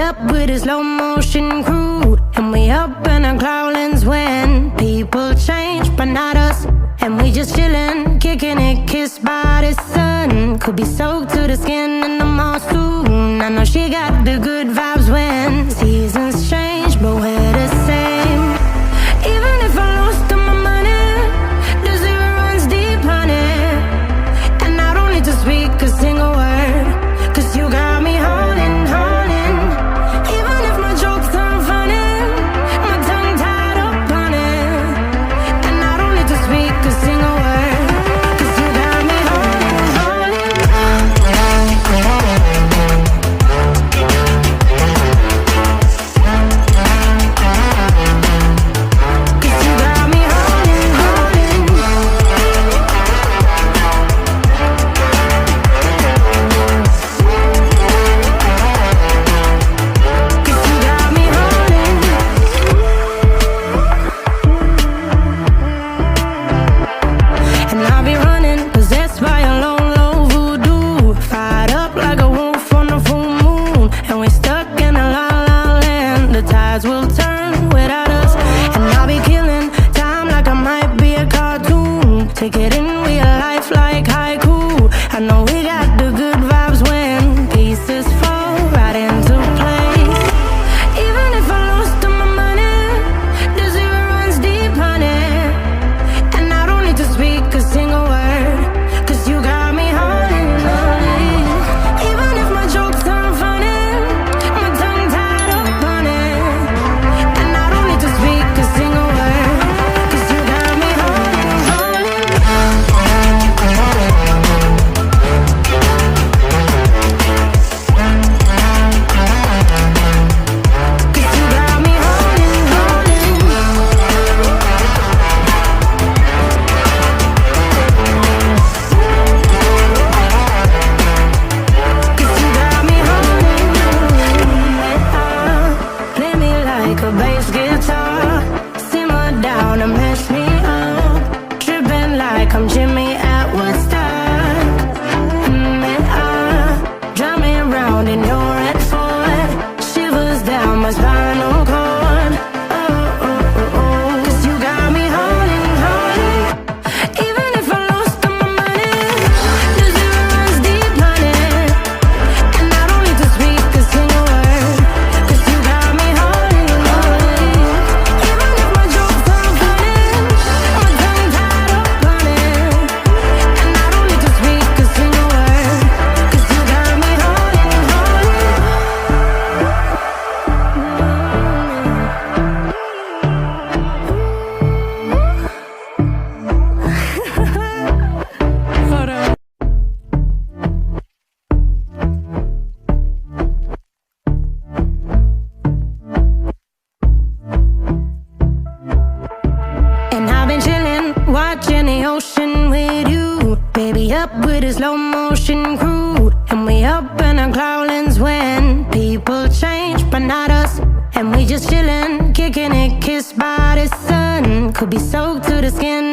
up with a slow motion crew, and we up in our growlings when people change, but not us. And we just chillin', kicking it, kissed by the sun. Could be soaked to the skin in the mall soon. I know she got the good vibes when seasons change, but we're the same. Even if I lost all my money, the zero runs deep, honey. And I don't need to speak a single word, 'cause you got me holding, holding. Even if my jokes aren't funny, my tongue tied up on it. And I don't need to speak a single word, 'cause you got me holding, holding. 'Cause you got me holding, holding. 'Cause you got me holding. And I'll be running, possessed by a low, low voodoo. Fired up like a wolf on a full moon. And we're stuck in a la la land. The tides will turn without us. And I'll be killing time like I might be a cartoon. Take it in real life like haiku. I know we got the good vibes when pieces fall right into place. Even if I lost all my money, the zero runs deep, honey. And I don't need to speak a single word, 'cause you got me holding, holding. Even if my jokes aren't funny, my tongue tied up on it. And I don't need to speak a single word, 'cause you got me holding, holding. 'Cause you got me holding, holding. 'Cause you got me holding. Play me like a bass guitar, simmer down and mess me up. Tripping like I'm Jimmy at Woodstock. Drive me around in your red Ford, shivers down my spinal cord. Oh, oh, oh, oh. 'Cause you got me holding, holding. Even if I lost all my money, the zero runs deep, honey. And I don't need to speak a single word, 'cause you got me holding, holding. Even if my jokes aren't funny, my tongue tied up on it. And I don't need to speak a single word, 'cause you got me holding, holding. Hold on. And I've been chillin', watching the ocean with you. Baby, up with a slow motion crew. And we up in our growlings when people change, but not us. And we just chillin', kicking it, kissed by the sun. Could be soaked to the skin